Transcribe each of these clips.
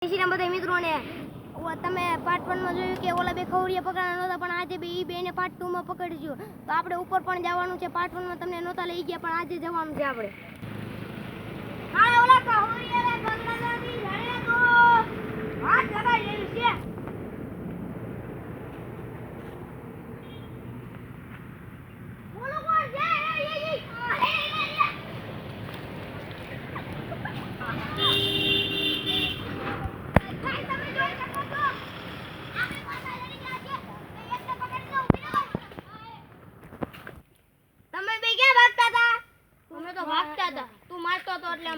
શ્રીરામ બધા મિત્રોને તમે પાર્ટ 1 માં જોયું કે ઓલા બે ખવડિયા પકડવાના નહોતા પણ આજે બે ઈ બેને પાર્ટ 2 માં પકડજો તો આપણે ઉપર પણ જવાનું છે પાર્ટ 1 માં તમને નહોતા લઈ ગયા પણ આજે જવાનું છે આપણે હા ઓલા ખવડિયા રે પકડવાથી જાણે તો હાથ લગાઈ લેવું છે બોલો કોણ છે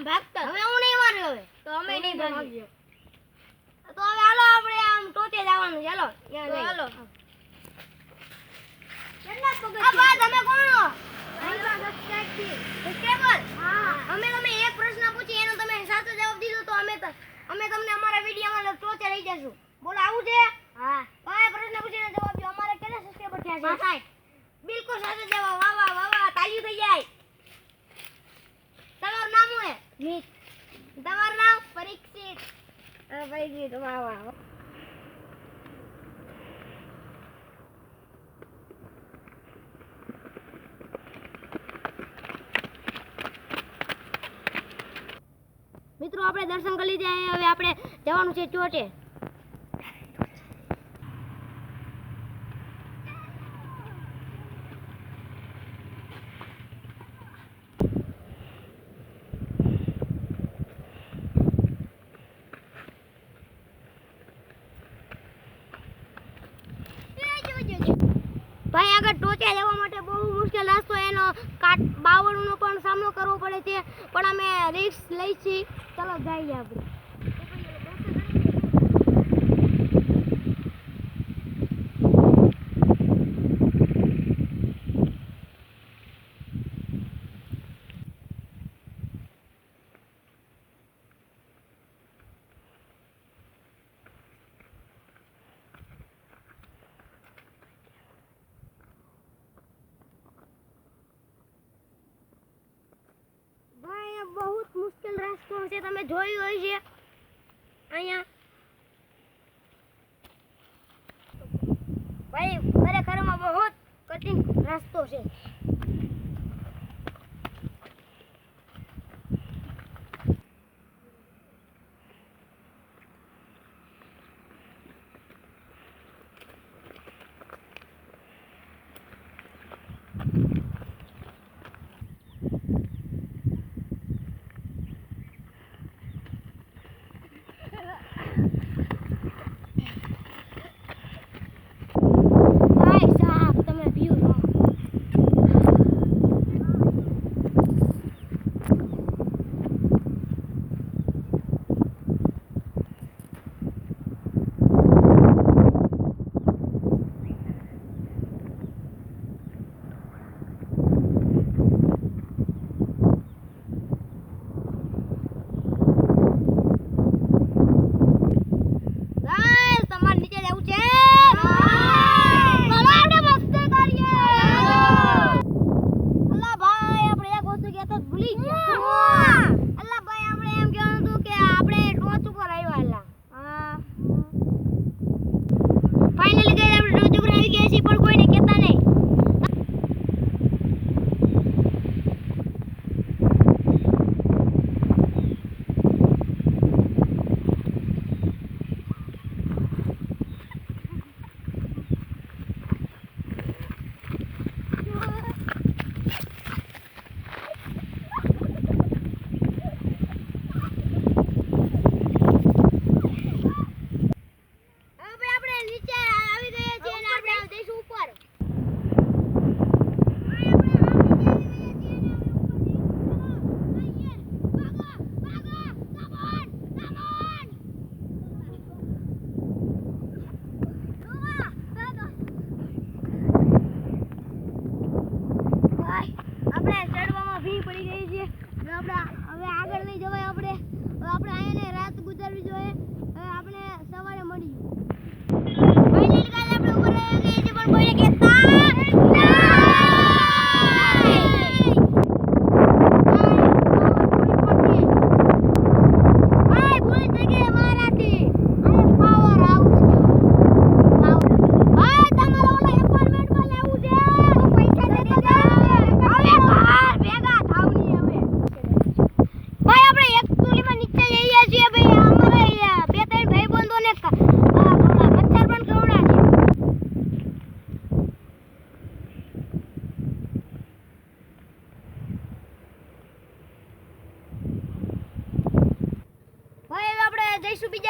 ભાગતા હવે હું નહીં માર્યો હવે તો અમે નહીં ભાગ્યો તો હવે હાલો આપણે આમ ટોચે જવાનું ચાલો હાલો કેટલા પગ આ બા તમે કોણ હો સબસ્ક્રાઇબર હા અમે તમે એક પ્રશ્ન પૂછી એનો તમે સાચો જવાબ દીધો તો અમે તમને અમારા વિડિયોમાં ટોચે લઈ જશું બોલો આવું છે હા કયા પ્રશ્ન પૂછીને જવાબ દો અમારે કેટલા સબસ્ક્રાઇબર થયા છે બિલકુલ સાચો જવાબ વાહ વાહ વાહ વાહ તાળી થઈ જાય તમારું નામ શું છે મિત તમારું નામ પરીક્ષિત પરીક્ષિત વાહ વાહ મિત્રો આપણે દર્શન કરી લીધા હવે આપણે જવાનું છે ચોટે ભાઈ આગળ ટોચે જવા માટે બહુ મુશ્કેલ રસ્તો એનો બાવળનો પણ સામનો કરવો પડે છે પણ અમે રિસ્ક લઈ છીએ ચલો જઈએ આપણે बहुत मुश्किल रास्ता છે તમે જોયું હોય છે અહીંયા ભાઈ ખરેખરમાં બહુ કઠિન રસ્તો છે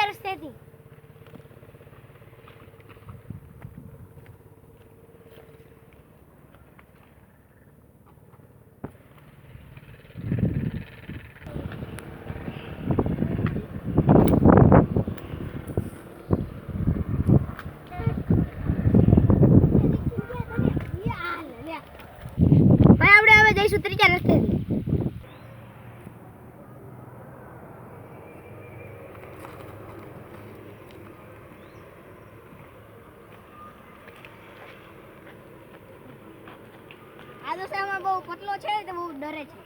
ત્રીજા રસ્તેથી. ભાઈ આપણે હવે જઈશું ત્રીજા રસ્તેથી. આ દોસ્તામાં બહુ પતલો છે તો બહુ ડરે છે.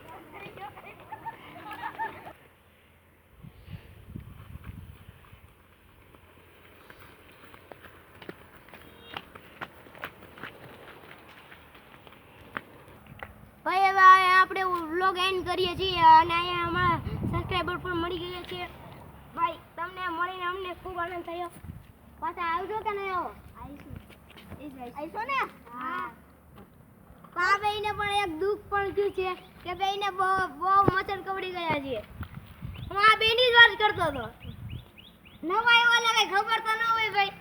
ભાઈ હવે આપણે વ્લોગ એન્ડ કરીએ છીએ અને અહીંયા અમારા સબસ્ક્રાઈબર પણ મળી ગયા છે. ભાઈ તમને મળીને અમને ખૂબ આનંદ થયો. પાછા આવજો કે નહીં આવો? આવીશું ને? હા. આ બેયને પણ એક દુઃખ પણ થયું છે કે બેયને બહુ મચ્છર કવડી ગયા છે. હું આ બેયની જ વાત કરતો હતો. નવા એવા કઈ ખબર તો ન હોય ભાઈ.